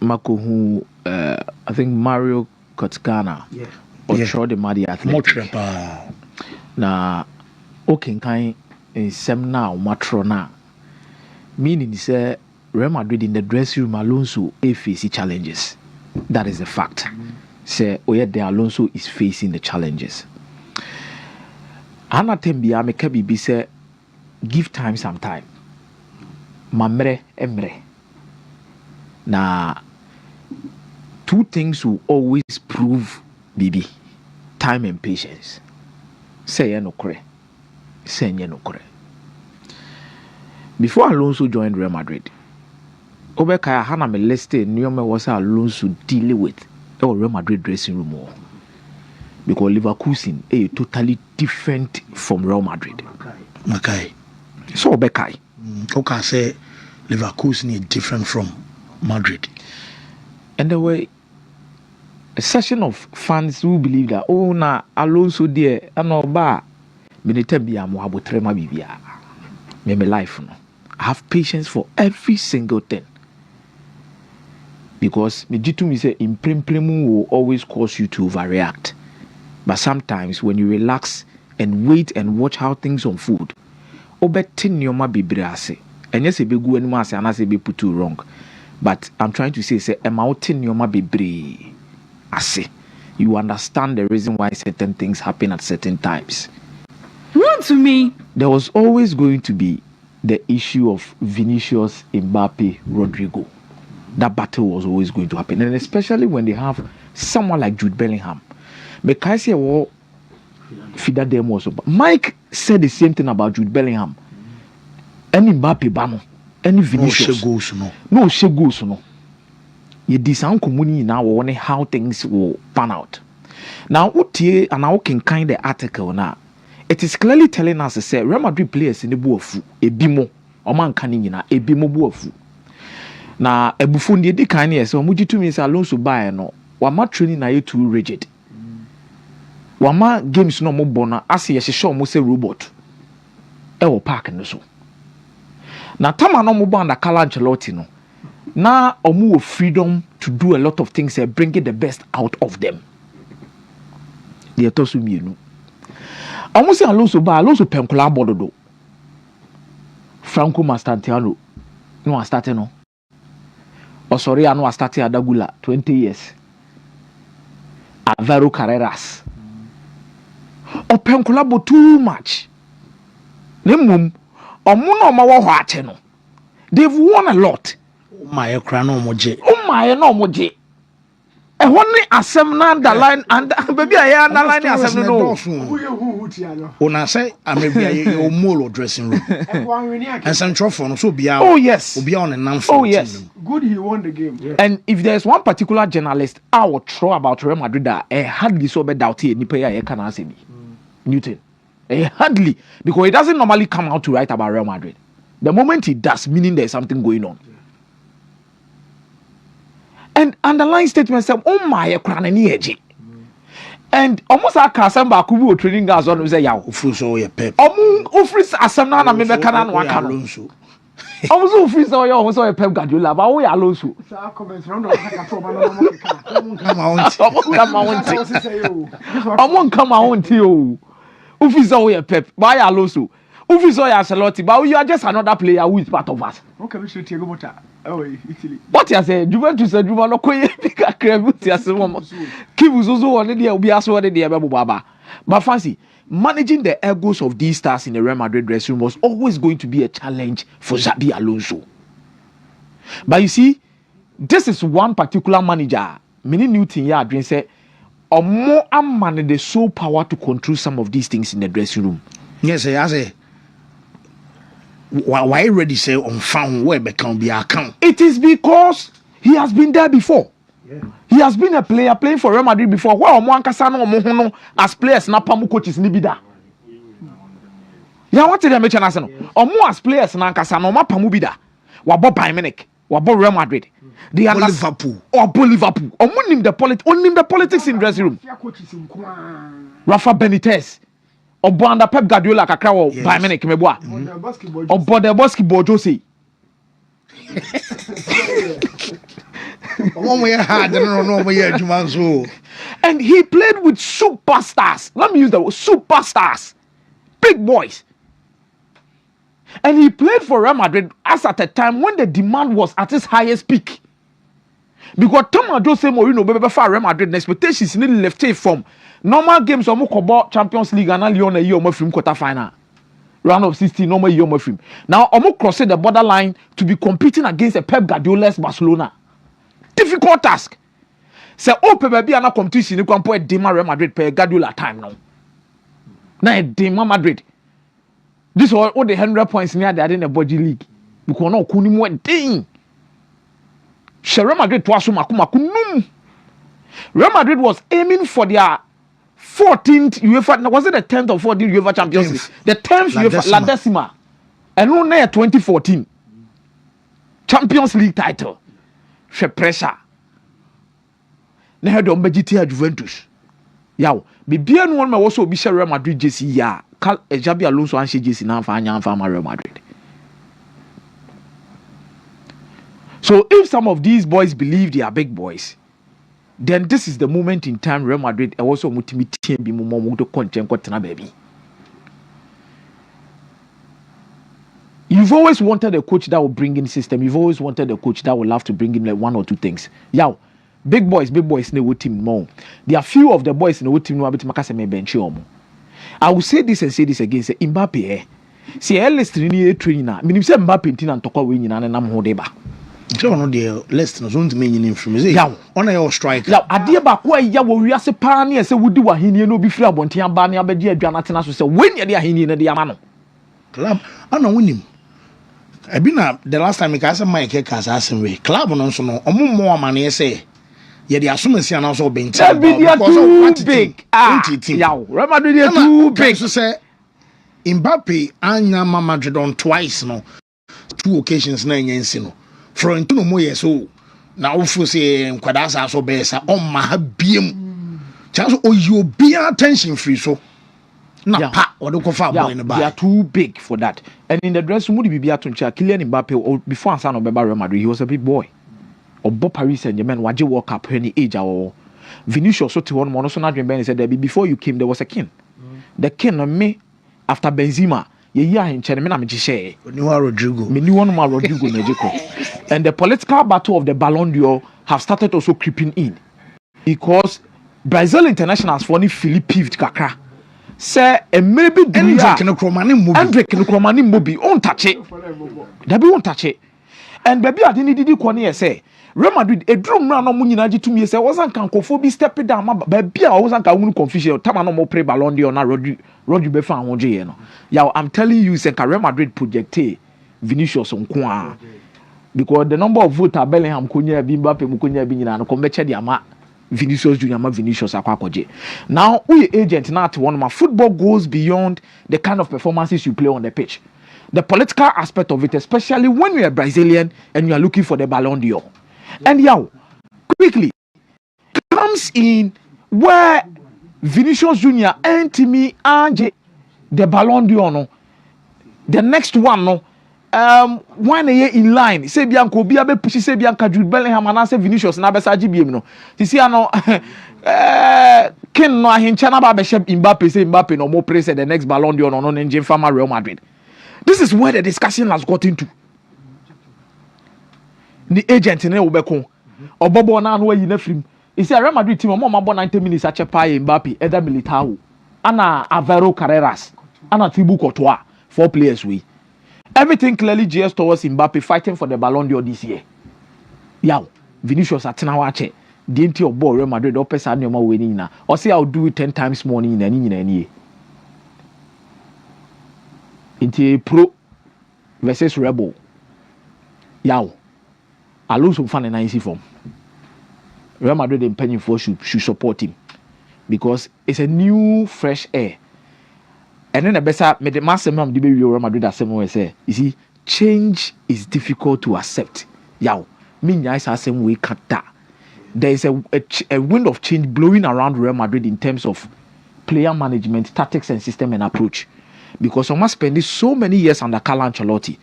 Mako who I think Mario Kotkana or Troy the Madi Athletic. Na okay kind sem now matrona. Meaning say Real Madrid in the dressing room Alonso face challenges. That is a fact. Say Oyede Alonso is facing the challenges. Anatembia meka bibi say give time some time. Mamre emre. Na two things will always prove Bibi. Time and patience. Say ya no kore. Say ya no kore. Before Alonso joined Real Madrid, Obeka hana me listed Nyome was Alonso dealing with Real Madrid dressing room. Because Leverkusen is totally different from Real Madrid. Makai. So Obeka. Okay, say Leverkusen is different from Madrid. And there were a session of fans who believe that na Alonso dear and no bar Minitebia Mohabutrema Bibia. Me life no. I have patience for every single thing. Because me say impremu will always cause you to overreact. But sometimes when you relax and wait and watch how things unfold, obetin yoma bibrase. And yes, be go and mas and as be put you wrong. But I'm trying to say M.Akomeah yoma bibre. I say you understand the reason why certain things happen at certain times. Wontumi. There was always going to be the issue of Vinicius, Mbappe, Rodrigo. That battle was always going to happen, and especially when they have someone like Jude Bellingham. Because say well, Fida them also. Mike said the same thing about Jude Bellingham. Any Mbappe bano, any Vinicius. No she goes no. You design community now wondering how things will pan out. Now utie and now can kind the article now. It is clearly telling us say Real Madrid players in the buofu ebimo oman kanin na ebimo buofu. Na ebufu ndi di kan yes omujitu mi say Alonso buy no wama training na too rigid. Wama games no mo bona ase ye hye mo say robot. E wo park no so. Na tama no mo banda Carlo Ancelotti no. Na omu freedom to do a lot of things and bring the best out of them. They tosu mienu. Almost Alonso ba Alonso penkola bododo. Franco Mastantiano no start no. Osoria no start Adagula 20 years. Alvaro Carreras. O penkola bo too much. Nemum omo ma wo ho ache no. They've won a lot. My ekra no moje. Oh my no moje. E honni asem na underline and baby I underline asem no. Una say amebia ye molo dressing room. And some trophy no so bia. Oh yes. Obi on the Oh yes. Good he won the game. Yeah. And if there's one particular journalist I will throw about Real Madrid that hardly so bad doubt here nipa ya can answer me. Newton. Hardly because he doesn't normally come out to write about Real Madrid. The moment he does, meaning there's something going on. And underlying statement said, oh my, eji. And almost a casam bakubu training guys on say yaw. Ufuso ye pep. Ufris asam na me beka na waka Alonso. Alonso ufris o yo so ye pep Guardiola, but we Alonso. Sa comments round of like a promo no Come on. Come on ti o. Ufris o ye pep, but Alonso. Ufris o ye Ancelotti, but you are just another player who is part of us. Okay, we should take go mota. Oh, Italy. What you say? Juventus said Juma no koye bika krebuti asemo. Kivu zuzu one dey obi aso one dey be baba. But fancy managing the egos of these stars in the Real Madrid dressing room was always going to be a challenge for Xabi Alonso. But you see, this is one particular manager. Many new thing here dream say or more man the sole power to control some of these things in the dressing room. Yes, I say. Why ready say on found where can be account? It is because he has been there before. Yeah. He has been a player playing for Real Madrid before. Where Omo as players na pamu coaches ni bida. Yeah, what did I mention as no? Omo as players na nkasa no ma pamu bida. Wabo Bayern Munich, wabo Real Madrid. They are Liverpool. Or Liverpool. Omo nim the politics in dressing room. Rafa Benitez. Obo under Pep Guardiola kakra wo Bayern Munich meboa. Obo the basketball Jose. And he played with superstars. Let me use the word superstars. Big boys. And he played for Real Madrid as at a time when the demand was at its highest peak. Because Tom Jose Mourinho be for Real Madrid, the expectations in left from normal games on Champions League and Lyon a year from quarter final. Round of 16, normal year of film. Now, almost crossing the borderline to be competing against a Pep Guardiola's Barcelona. Difficult task. Say, oh, Pep be an competition. You can put a Dema Real Madrid Pep Guardiola time now. Now, Dema Madrid. This all the 100 points near the in the body league. Because no kuni mo ding. Real Madrid twice Real Madrid was aiming for their 14th UEFA, was it the 10th or 14th UEFA Champions League? The 10th UEFA, La Decima. And no, 2014 Champions League title. She pressure. Na head on Bejitia Juventus. Yaw, Bibian one may also be Real Madrid JC ya. Jabi Alonso and she JC now for Real Madrid. So if some of these boys believe they are big boys, then this is the moment in time Real Madrid also Wontumi team be more to content baby. You've always wanted a coach that will bring in system. You've always wanted a coach that will have to bring in like one or two things. Yeah, big boys in the team more. There are few of the boys in the team who are bench. I will say this and say this again. Say Mbappe, see Ellis training now. Meaning say Mbappe tin and talk away in and I'm hodeba. So no the list no don't mean in from say yeah on your striker yeah ade ba ko ya wo wiase pa na say wudi wahini no bi fira bonten aba na abegi adwana tena so say when ye de ahini na de ama no club ana winim abi na the last time I say Mike Kasa asemwe club no so no ommo amane say ye de asomasi ana so benta because too big yeah Real Madrid too big so say Mbappe anya Madrid on twice no two occasions na nyensi no Florentino Moye so na ofu say nkwada sa so be sa on ma ha biem chance o you be attention free so na pa o de ko fa boy no ba they are too big for that. And in the dressing room be atoncha Kylian Mbappe before Ansa no be Real Madrid he was a big boy obo Paris Saint-Germain waje World Cup any age or Vinicius so to one mo no so na dream ben said before you came there was a king. The king on me after Benzema ye ahenche me na me gihye Rodrigo me ni one ma Rodrigo na jeko. And the political battle of the Ballon d'Or have started also creeping in because Brazil internationals for ni Philippe peeved kakra say maybe Hendrick no kromani mobi on touch it that be on touch it. And baby adini didi kwani say Real Madrid a drum na no munyina gitumi say wasn't kan kofobi step down ma baby a wasn't kan wonu confusion time no mo play Ballon d'Or na Rodri be fa anwoje ye no ya I'm telling you say Real Madrid projecte Vinicius nko because the number of votes Bellingham konya bi Mbappe konya bi nyina no kombeche dia ma Vinicius Junior ma Vinicius akwakoje. Now we agent na at one ma football goes beyond the kind of performances you play on the pitch. The political aspect of it, especially when you are Brazilian and you are looking for the Ballon d'Or. And quickly comes in where Vinicius Junior and Timmy and the Ballon d'Or no. The next one no one year in line say bianco bi abe push say bianca Jude Bellingham and say Vinicius na besa GBM no ti see ano ken no ahincha na ba be Mbappe say Mbappe no more praise the next Ballon d'Or no engine farmer Real Madrid. This is where the discussion has got into. The agent ne obeko obobo na no yi na film e say Real Madrid team mo mabo 90 minutes a chepa Mbappe either Militao ana Alvaro Carreras ana Thibaut Courtois 4 players we. Everything clearly gears towards Mbappe fighting for the Ballon d'Or this year. Vinicius atena wache. The entry of ball Real Madrid opesa na ma winning na. Or say I'll do it 10 times more in any. Into pro versus rebel. Alonso fan and IC form. Real Madrid and penny for should support him because it's a new fresh air. And then the best me the master man the baby Real Madrid as someone say, you see, change is difficult to accept. Me nyai same way kata. There is a wind of change blowing around Real Madrid in terms of player management, tactics and system and approach. Because Oma spent so many years under Carlo Ancelotti.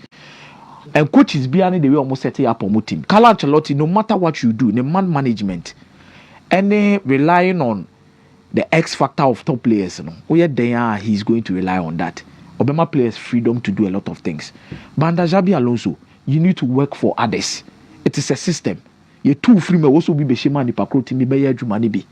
And coaches behind the way almost setting up on team. Carlo Ancelotti, no matter what you do, the man management, any relying on the X factor of top players, he's going to rely on that. Obama players freedom to do a lot of things. But under Xabi Alonso, you need to work for others. It is a system. You too free may also be Beshima ni Pakroti ni Beye Jumani be.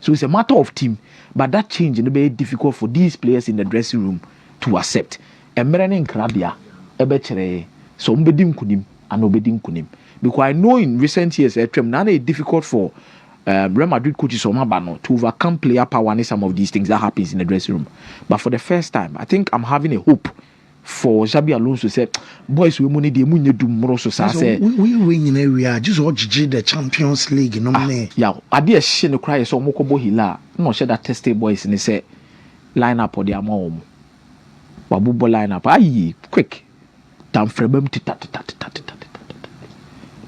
So it's a matter of team. But that change is very difficult for these players in the dressing room to accept. And Meranin Krabia, Ebechere, so Umbedim Kunim, and Obedim Kunim. Because I know in recent years, it's difficult for Real Madrid coaches to overcome player power and some of these things that happens in the dressing room. But for the first time, I think I'm having a hope for Xabi Alonso say, boys, we money the money do more so say we win in area just watch the Champions League no money. Yeah, I did she no cry so mokobo hila. No share that testy boys and say line up or their mom. Wabubo line up. Aye, quick. Tam frebem tita.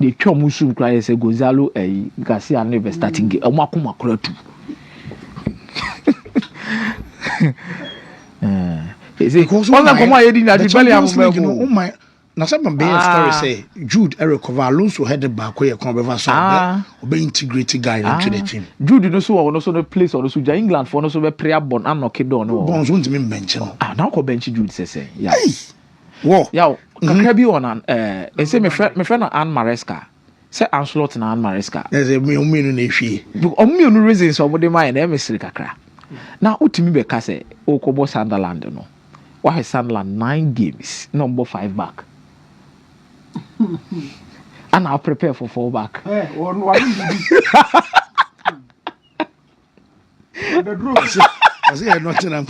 The chomusu cry say Gonzalo Garcia never starting game. Omakuma kretu. Because now some story say Jude recover Alonso headed back where you come over so be integrated guy into the team. Jude no so also no place or so England for no so be prayer born and knock it down no. Bonds won't mean bench no. Now ko bench Jude say. Yeah. Whoa. Yeah, kakra bi on say me friend Anne Maresca. Say Anslot na Anne Maresca. There's a me no hwie. Omi no reason so mo dey mind e me siri kakra. Now utimi be ka say o ko bo Sunderland no. Why Sunderland 9 games, number 5 back. And I'll prepare for 4 back. The I say Nottingham.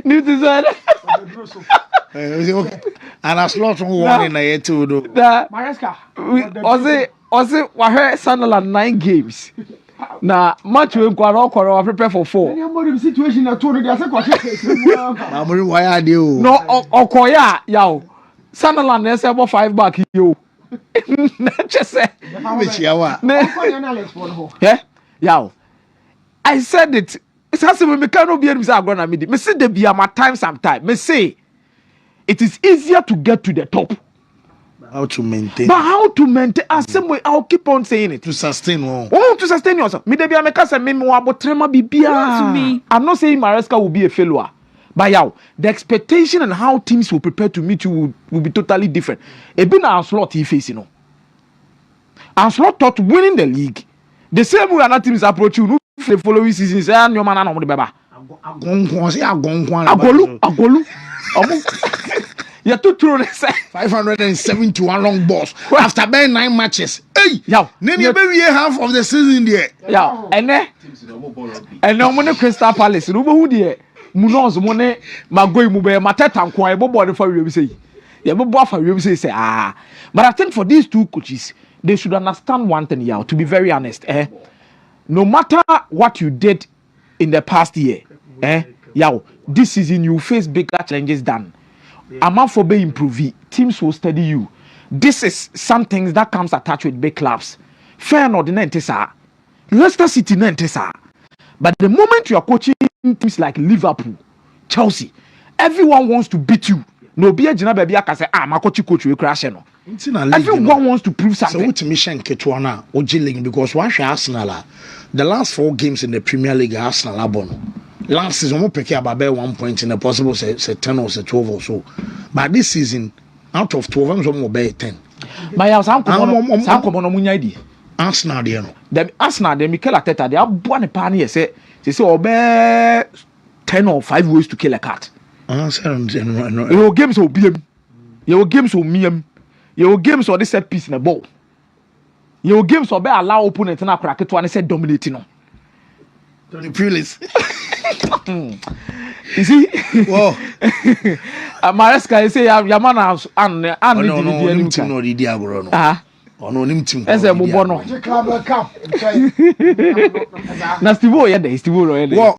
New design. Okay. And I slot on one in a year too though. Maresca. Why Sunderland 9 games. Na match we kwara prepare for 4. Any situation na told dey say kwase. Amuri why are they o? No okoya yawo. Sunderland na say 5 back yo. Just say. Yeah. Yawo. I said it. It's as if me cannot be able to say agona me. Me say dey be my time sometime. Me say it is easier to get to the top. How to maintain? But how to maintain? Same way, I'll keep on saying it. To sustain one. Oh, to sustain yourself. Me debi ameka say me wabo trema bibia. I'm not saying Maresca will be a failure. But yeah, the expectation and how teams will prepare to meet you will be totally different. It been our slot he face, you know. Our slot thought winning the league. The same way another teams approach you, the following season, say, "Ah, your man na mo de beba." Agolu. You took through 571 long balls after being 9 matches. Hey, yeah, maybe half of the season there. Yeah, and no money Crystal Palace. No who there. Munoz money. Magoi mube mateta nkwa ebo body for you say. Yeah, but for you say But I think for these two coaches, they should understand one thing, yeah. To be very honest, no matter what you did in the past year, yeah, this season you face bigger challenges than. Amount for being improving, teams will study you. This is some things that comes attached with big clubs. Feyenoord nentesa, Leicester City nentesa. But the moment you are coaching teams like Liverpool, Chelsea, everyone wants to beat you. No be a jina baby aka say my coach we crash no. Everyone wants to prove something. So what mission Ketwana Ojiling because one Arsenal the last 4 games in the Premier League Arsenal abon. Last season, we picked up about 1 point in a possible say 10 or say 12 or so. But this season, out of 12, I'm going to 10. My house, I'm coming on Munyadi. Arsenal, you know. The Arsenal, the Mikel Arteta, they are one pioneer. Say, obey 10 or 5 ways to kill a cat. Your games will be your games will me your games or this set piece in a ball. Your games will be allow opponent to crack it one said dominating. Tony Pulis. You see? Whoa. Maresca say Yamana and no the diagoro. No nim team. Ese mo bono. Na Steve o ye dey, Steve o ye dey.